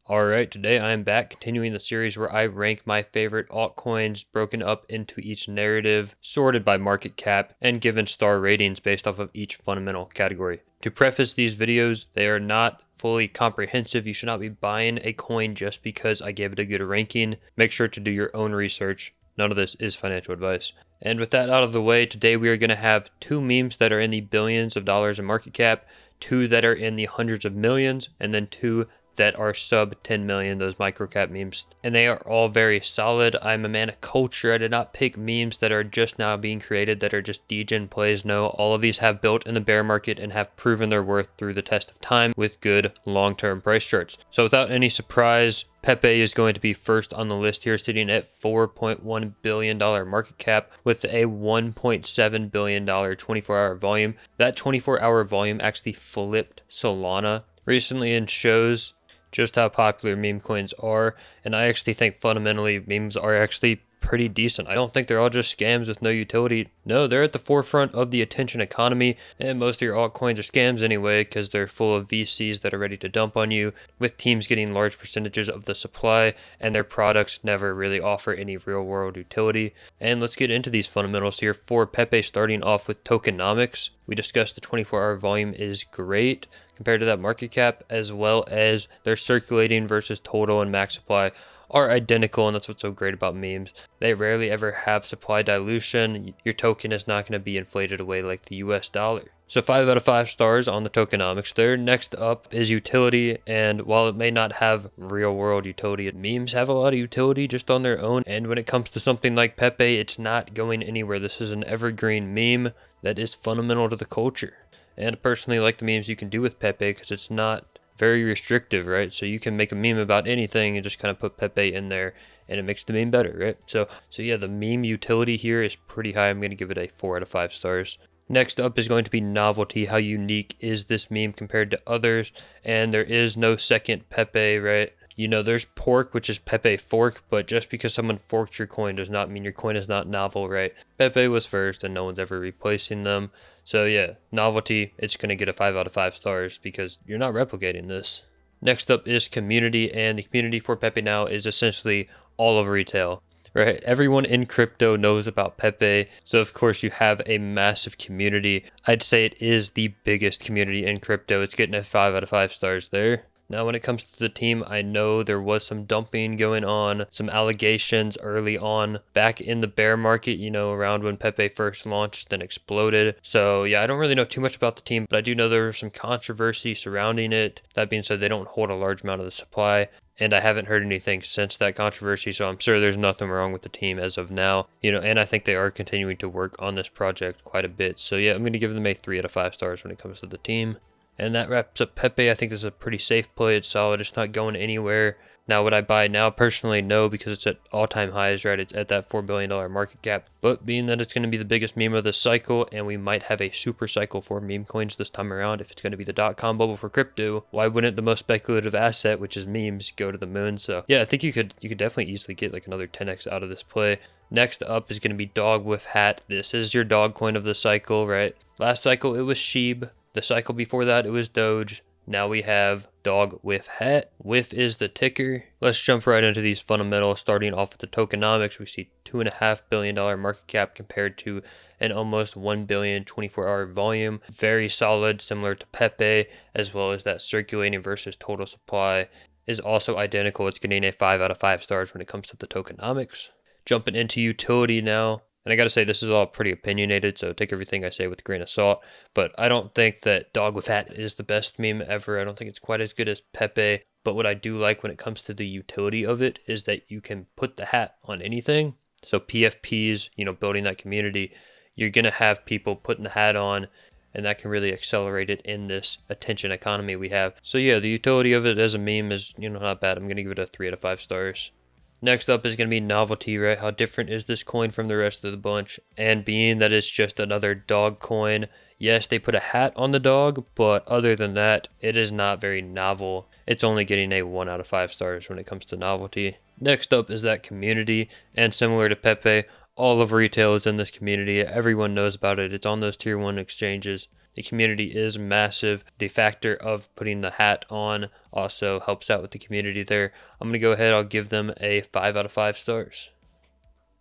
Alright, today I am back continuing the series where I rank my favorite altcoins broken up into each narrative, sorted by market cap, and given star ratings based off of each fundamental category. To preface these videos, they are not fully comprehensive. You should not be buying a coin just because I gave it a good ranking. Make sure to do your own research. None of this is financial advice. And with that out of the way, today we are going to have two memes that are in the billions of dollars in market cap, two that are in the hundreds of millions, and then two that are sub 10 million, those microcap memes. And they are all very solid. I'm a man of culture. I did not pick memes that are just now being created that are just degen plays. No, all of these have built in the bear market and have proven their worth through the test of time with good long-term price charts. So without any surprise, Pepe is going to be first on the list here, sitting at $4.1 billion market cap with a $1.7 billion 24-hour volume. That 24-hour volume actually flipped Solana recently and shows just how popular meme coins are, and I actually think fundamentally memes are actually pretty decent. I don't think they're all just scams with no utility. No, they're at the forefront of the attention economy, and most of your altcoins are scams anyway because they're full of VCs that are ready to dump on you, with teams getting large percentages of the supply, and their products never really offer any real world utility. And let's get into these fundamentals here. For Pepe, starting off with tokenomics, we discussed the 24-hour volume is great compared to that market cap, as well as their circulating versus total and max supply are identical, and that's what's so great about memes. They rarely ever have supply dilution. Your token is not going to be inflated away like the US dollar. So 5 out of 5 stars on the tokenomics there. Next up is utility, and while it may not have real world utility, memes have a lot of utility just on their own. And when it comes to something like Pepe, it's not going anywhere. This is an evergreen meme that is fundamental to the culture. And I personally like the memes you can do with Pepe because it's not very restrictive, right? So you can make a meme about anything and just kind of put Pepe in there and it makes the meme better, right? So yeah, the meme utility here is pretty high. I'm going to give it a 4 out of 5 stars. Next up is going to be novelty. How unique is this meme compared to others? And there is no second Pepe, right? You know, there's pork, which is Pepe fork, but just because someone forked your coin does not mean your coin is not novel, right? Pepe was first and no one's ever replacing them. So yeah, novelty, it's going to get a 5 out of 5 stars because you're not replicating this. Next up is community, and the community for Pepe now is essentially all of retail. Right, everyone in crypto knows about Pepe, so of course you have a massive community. I'd say it is the biggest community in crypto. It's getting a 5 out of 5 stars there. Now, when it comes to the team, I know there was some dumping going on, some allegations early on back in the bear market, you know, around when Pepe first launched, then exploded. So yeah, I don't really know too much about the team, but I do know there was some controversy surrounding it. That being said, they don't hold a large amount of the supply, and I haven't heard anything since that controversy, so I'm sure there's nothing wrong with the team as of now. You know, and I think they are continuing to work on this project quite a bit. So yeah, I'm going to give them a 3 out of 5 stars when it comes to the team. And that wraps up Pepe. I think this is a pretty safe play. It's solid. It's not going anywhere. Now, would I buy now? Personally, no, because it's at all-time highs, right? It's at that $4 billion market cap. But being that it's going to be the biggest meme of this cycle, and we might have a super cycle for meme coins this time around, if it's going to be the dot-com bubble for crypto, why wouldn't the most speculative asset, which is memes, go to the moon? So yeah, I think you could definitely easily get like another 10x out of this play. Next up is going to be dog with hat. This is your dog coin of the cycle, right? Last cycle, it was Sheeb. The cycle before that, it was Doge. Now we have dog with hat. WIF is the ticker. Let's jump right into these fundamentals. Starting off with the tokenomics, we see $2.5 billion market cap compared to an almost 1 billion 24-hour volume. Very solid, similar to Pepe, as well as that circulating versus total supply is also identical. It's getting a 5 out of 5 stars when it comes to the tokenomics. Jumping into utility now. And I gotta say, this is all pretty opinionated, so take everything I say with a grain of salt. But I don't think that Dog with Hat is the best meme ever. I don't think it's quite as good as Pepe. But what I do like when it comes to the utility of it is that you can put the hat on anything. So PFPs, you know, building that community, you're gonna have people putting the hat on, and that can really accelerate it in this attention economy we have. So yeah, the utility of it as a meme is, you know, not bad. I'm gonna give it a 3 out of 5 stars. Next up is going to be novelty, right? How different is this coin from the rest of the bunch? And being that it's just another dog coin, yes, they put a hat on the dog, but other than that, it is not very novel. It's only getting a 1 out of 5 stars when it comes to novelty. Next up is that community, and similar to Pepe, all of retail is in this community. Everyone knows about it. It's on those tier 1 exchanges. The community is massive. The factor of putting the hat on also helps out with the community there. I'm going to go ahead, I'll give them a 5 out of 5 stars.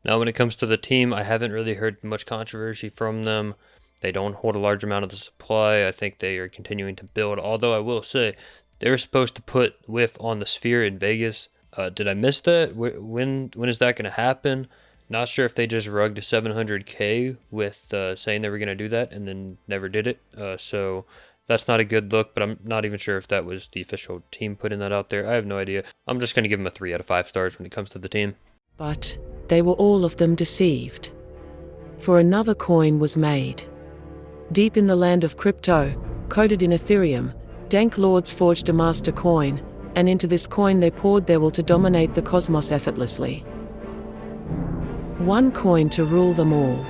Now when it comes to the team, I haven't really heard much controversy from them. They don't hold a large amount of the supply. I think they are continuing to build, although I will say they were supposed to put Whiff on the Sphere in Vegas. Did I miss that? When is that going to happen? Not sure if they just rugged 700K with saying they were going to do that and then never did it. So that's not a good look, but I'm not even sure if that was the official team putting that out there. I have no idea. I'm just going to give them a 3 out of 5 stars when it comes to the team. But they were all of them deceived. For another coin was made. Deep in the land of crypto, coded in Ethereum, dank lords forged a master coin, and into this coin they poured their will to dominate the cosmos effortlessly. One coin to rule them all.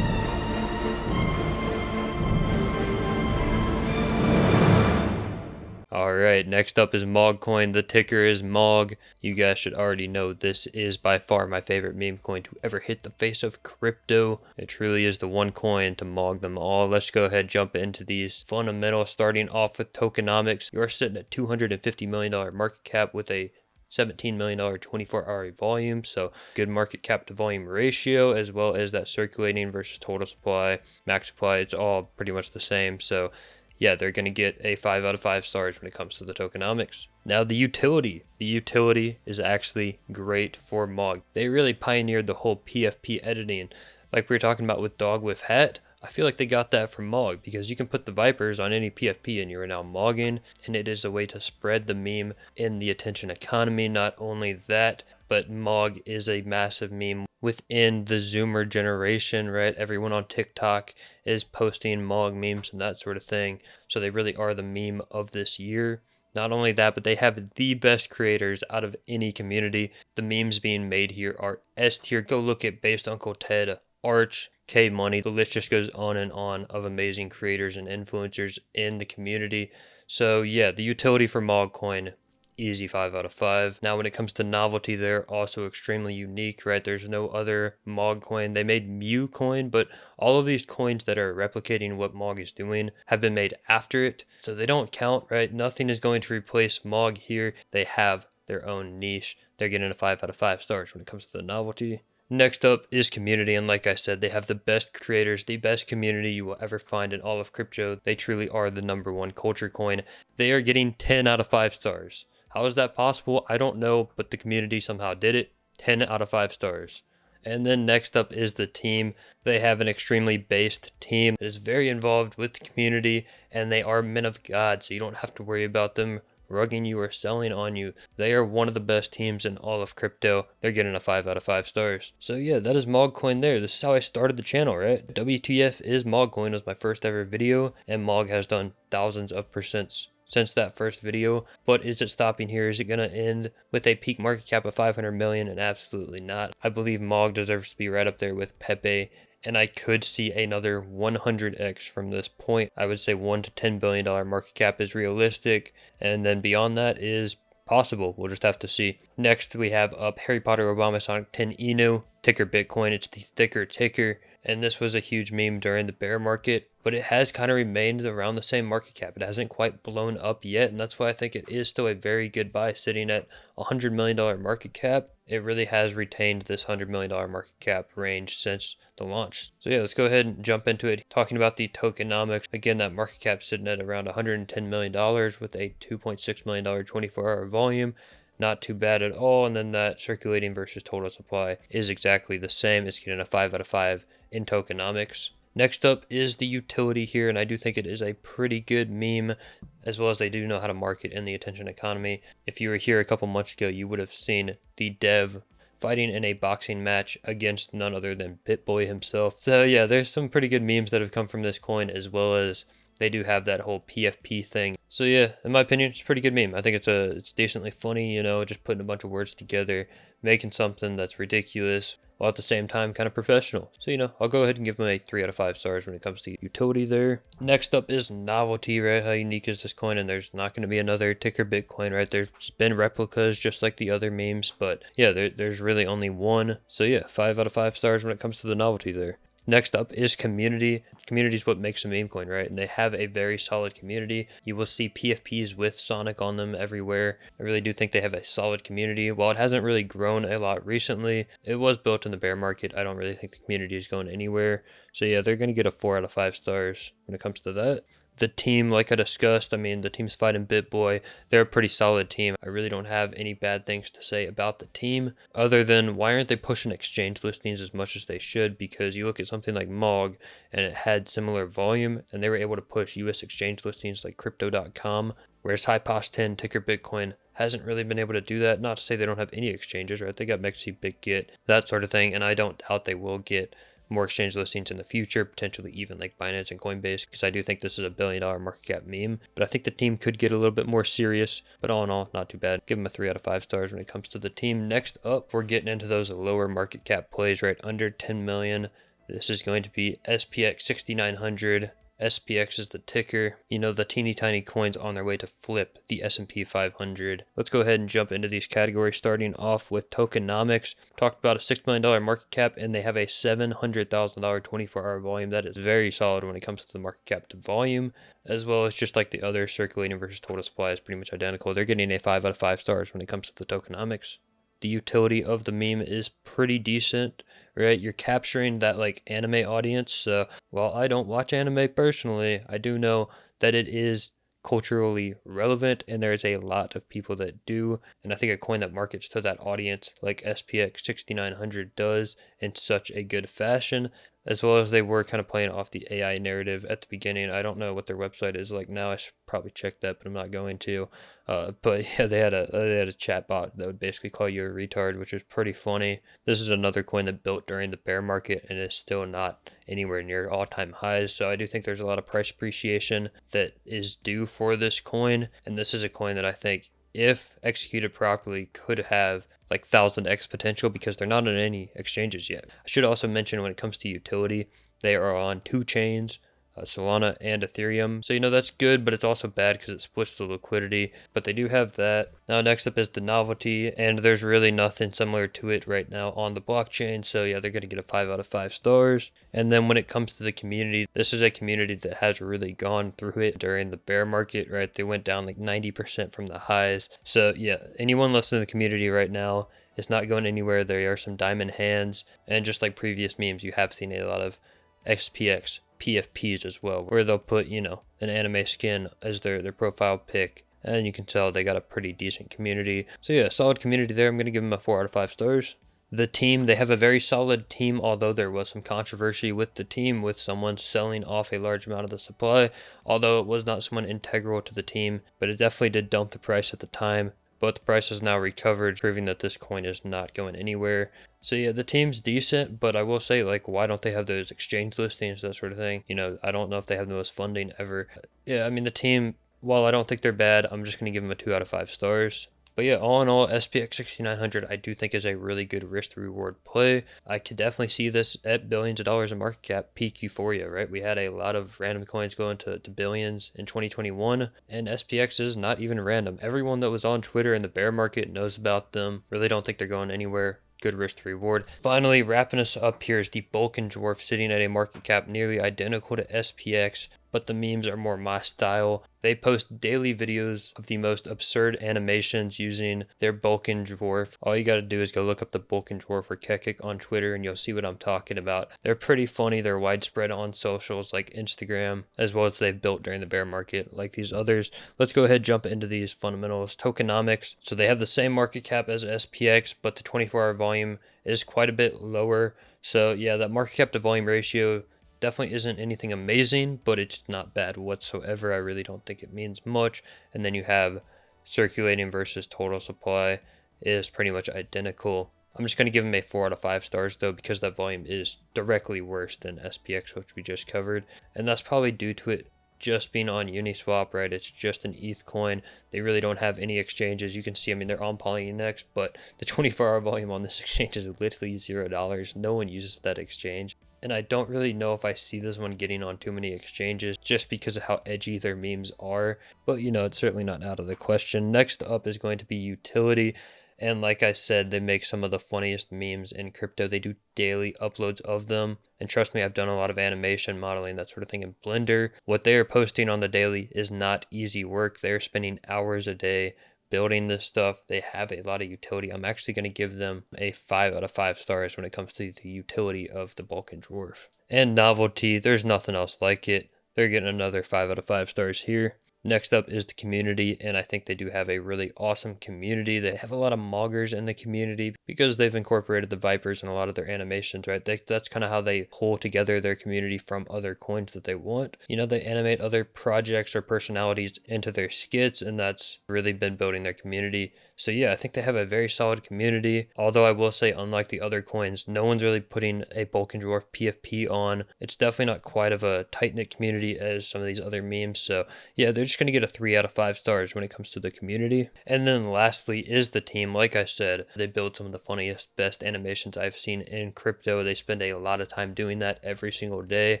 Alright, next up is Mog coin. The ticker is Mog. You guys should already know this is by far my favorite meme coin to ever hit the face of crypto. It truly is the one coin to Mog them all. Let's go ahead and jump into these fundamentals, starting off with tokenomics. You're sitting at $250 million market cap with a $17 million 24-hour volume, so good market cap to volume ratio, as well as that circulating versus total supply, max supply. It's all pretty much the same, so yeah, they're going to get a 5 out of 5 stars when it comes to the tokenomics. Now the utility. The utility is actually great for Mog. They really pioneered the whole PFP editing. Like we were talking about with Dog with Hat, I feel like they got that from Mog, because you can put the Vipers on any PFP and you are now Mogging, and it is a way to spread the meme in the attention economy. Not only that, but Mog is a massive meme within the Zoomer generation, right? Everyone on TikTok is posting Mog memes and that sort of thing. So they really are the meme of this year. Not only that, but they have the best creators out of any community. The memes being made here are S tier. Go look at Based Uncle Ted, Arch, K Money. The list just goes on and on of amazing creators and influencers in the community. So yeah, the utility for Mog coin, easy 5 out of 5. Now when it comes to novelty, they're also extremely unique, right? There's no other Mog coin. They made Mew coin, but all of these coins that are replicating what Mog is doing have been made after it, so they don't count, right? Nothing is going to replace Mog here. They have their own niche. They're getting a 5 out of 5 stars when it comes to the novelty. Next up is community, and like I said, they have the best creators, the best community you will ever find in all of crypto. They truly are the #1 culture coin. They are getting 10 out of 5 stars. How is that possible? I don't know, but the community somehow did it. 10 out of 5 stars. And then next up is the team. They have an extremely based team that is very involved with the community, and they are men of God, so you don't have to worry about them rugging you or selling on you. They are one of the best teams in all of crypto. They're getting a 5 out of 5 stars. So yeah, that is Mogcoin there. This is how I started the channel, right? WTF is Mogcoin was my first ever video, and Mog has done thousands of percents since that first video. But is it stopping here? Is it going to end with a peak market cap of 500 million? And absolutely not. I believe Mog deserves to be right up there with Pepe, and I could see another 100x from this point. I would say $1 to $10 billion market cap is realistic, and then beyond that is possible. We'll just have to see. Next, we have up Harry Potter Obama Sonic 10 Inu, ticker Bitcoin. It's the thicker ticker, and this was a huge meme during the bear market, but it has kind of remained around the same market cap. It hasn't quite blown up yet, and that's why I think it is still a very good buy, sitting at $100 million market cap. It really has retained this $100 million market cap range since the launch. So yeah, let's go ahead and jump into it. Talking about the tokenomics, again, that market cap sitting at around $110 million with a $2.6 million 24-hour volume. Not too bad at all. And then that circulating versus total supply is exactly the same. It's getting a 5 out of 5 in tokenomics. Next up is the utility here, and I do think it is a pretty good meme, as well as they do know how to market in the attention economy. If you were here a couple months ago, you would have seen the dev fighting in a boxing match against none other than BitBoy himself. So yeah, there's some pretty good memes that have come from this coin, as well as they do have that whole PFP thing. So yeah, in my opinion, it's a pretty good meme. I think it's decently funny, you know, just putting a bunch of words together, making something that's ridiculous while at the same time kind of professional. So, I'll go ahead and give them a 3 out of 5 stars when it comes to utility there. Next up is novelty, right? How unique is this coin? And there's not going to be another ticker Bitcoin, right? There's been replicas just like the other memes, but yeah, there's really only one. So yeah, 5 out of 5 stars when it comes to the novelty there. Next up is community. Community is what makes a meme coin, right? And they have a very solid community. You will see PFPs with Sonic on them everywhere. I really do think they have a solid community. While it hasn't really grown a lot recently, it was built in the bear market. I don't really think the community is going anywhere. So yeah, they're going to get a 4 out of 5 stars when it comes to that. The team, like I discussed, the team's fighting BitBoy. They're a pretty solid team. I really don't have any bad things to say about the team, other than why aren't they pushing exchange listings as much as they should? Because you look at something like MOG, and it had similar volume, and they were able to push US exchange listings like Crypto.com, whereas HighPos10 ticker Bitcoin hasn't really been able to do that. Not to say they don't have any exchanges, right? They got Mexi, BitGet, that sort of thing, and I don't doubt they will get more exchange listings in the future, potentially even like Binance and Coinbase, because I do think this is a $1 billion market cap meme. But I think the team could get a little bit more serious, but all in all, not too bad. Give them a 3 out of 5 stars when it comes to the team. Next up, we're getting into those lower market cap plays, right under 10 million. This is going to be SPX 6900. SPX is the ticker. The teeny tiny coins on their way to flip the S&P 500. Let's go ahead and jump into these categories, starting off with tokenomics. Talked about a $6 million market cap, and they have a $700,000 24-hour volume. That is very solid when it comes to the market cap to volume, as well as just like the other circulating versus total supply is pretty much identical. They're getting a 5 out of 5 stars when it comes to the tokenomics. The utility of the meme is pretty decent, right? You're capturing that like anime audience. So while I don't watch anime personally, I do know that it is culturally relevant, and there's a lot of people that do. And I think a coin that markets to that audience like SPX 6900 does in such a good fashion, as well as they were kind of playing off the AI narrative at the beginning. I don't know what their website is like now. I should probably check that, but I'm not going to. But yeah, they had a chat bot that would basically call you a retard, which is pretty funny. This is another coin that built during the bear market and is still not anywhere near all-time highs. So I do think there's a lot of price appreciation that is due for this coin. And this is a coin that I think, if executed properly, could have like 1000x potential, because they're not on any exchanges yet. I should also mention, when it comes to utility, they are on 2 chains, Solana and Ethereum. So that's good, but it's also bad because it splits the liquidity, but they do have that. Now next up is the novelty, and there's really nothing similar to it right now on the blockchain. So yeah, they're going to get a 5 out of 5 stars. And then when it comes to the community, this is a community that has really gone through it during the bear market, right? They went down like 90% from the highs. So yeah, anyone left in the community right now is not going anywhere. There are some diamond hands, and just like previous memes, you have seen a lot of SPX PFPs as well, where they'll put, an anime skin as their profile pic, and you can tell they got a pretty decent community. So yeah, solid community there. I'm going to give them a 4 out of 5 stars. The team, they have a very solid team, although there was some controversy with the team, with someone selling off a large amount of the supply, although it was not someone integral to the team, but it definitely did dump the price at the time. But the price has now recovered, proving that this coin is not going anywhere. So yeah, the team's decent, but I will say, like, why don't they have those exchange listings, that sort of thing? I don't know if they have the most funding ever. Yeah, the team, while I don't think they're bad, I'm just going to give them a 2 out of 5 stars. But yeah, all in all, SPX 6900 I do think is a really good risk-to-reward play. I could definitely see this at billions of dollars in market cap, peak euphoria, right? We had a lot of random coins going to billions in 2021, and SPX is not even random. Everyone that was on Twitter in the bear market knows about them. Really don't think they're going anywhere. Good risk to reward. Finally, wrapping us up here is the Bulan Dwarf, sitting at a market cap nearly identical to SPX, but the memes are more my style. They post daily videos of the most absurd animations using their Bulan Dwarf. All you gotta do is go look up the Bulan Dwarf or Kekik on Twitter, and you'll see what I'm talking about. They're pretty funny. They're widespread on socials like Instagram, as well as they've built during the bear market like these others. Let's go ahead and jump into these fundamentals. Tokenomics. So they have the same market cap as SPX, but the 24-hour volume is quite a bit lower. So yeah, that market cap to volume ratio definitely isn't anything amazing, but it's not bad whatsoever. I really don't think it means much. And then you have circulating versus total supply is pretty much identical. I'm just going to give them a 4 out of 5 stars though, because that volume is directly worse than SPX, which we just covered. And that's probably due to it just being on Uniswap, right? It's just an ETH coin. They really don't have any exchanges. You can see, I mean, they're on Polynex, but the 24-hour volume on this exchange is literally $0. No one uses that exchange. And I don't really know if I see this one getting on too many exchanges just because of how edgy their memes are. But, you know, it's certainly not out of the question. Next up is going to be utility. And like I said, they make some of the funniest memes in crypto. They do daily uploads of them. And trust me, I've done a lot of animation, modeling, that sort of thing in Blender. What they are posting on the daily is not easy work. They're spending hours a day building this stuff. They have a lot of utility. I'm actually going to give them a 5 out of 5 stars when it comes to the utility of the Bulan Dwarf. And novelty, there's nothing else like it. They're getting another 5 out of 5 stars here. Next up is the community, and I think they do have a really awesome community. They have a lot of moggers in the community because they've incorporated the Vipers in a lot of their animations, right? That's kind of how they pull together their community from other coins that they want. You know, they animate other projects or personalities into their skits, and that's really been building their community. So yeah, I think they have a very solid community. Although I will say, unlike the other coins, no one's really putting a Bulan Dwarf PFP on. It's definitely not quite of a tight-knit community as some of these other memes. So yeah, they're just going to get a 3 out of 5 stars when it comes to the community. And then lastly is the team. Like I said, they build some of the funniest, best animations I've seen in crypto. They spend a lot of time doing that every single day.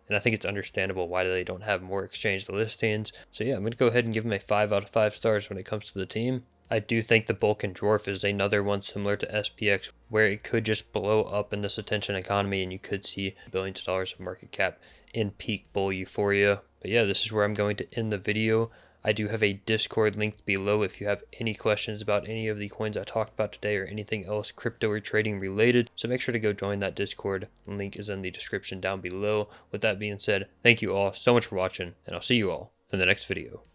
And I think it's understandable why they don't have more exchange listings. So yeah, I'm going to go ahead and give them a 5 out of 5 stars when it comes to the team. I do think the Bulan Dwarf is another one similar to SPX where it could just blow up in this attention economy and you could see billions of dollars of market cap in peak bull euphoria. But yeah, this is where I'm going to end the video. I do have a Discord linked below if you have any questions about any of the coins I talked about today or anything else crypto or trading related. So make sure to go join that Discord. Link is in the description down below. With that being said, thank you all so much for watching, and I'll see you all in the next video.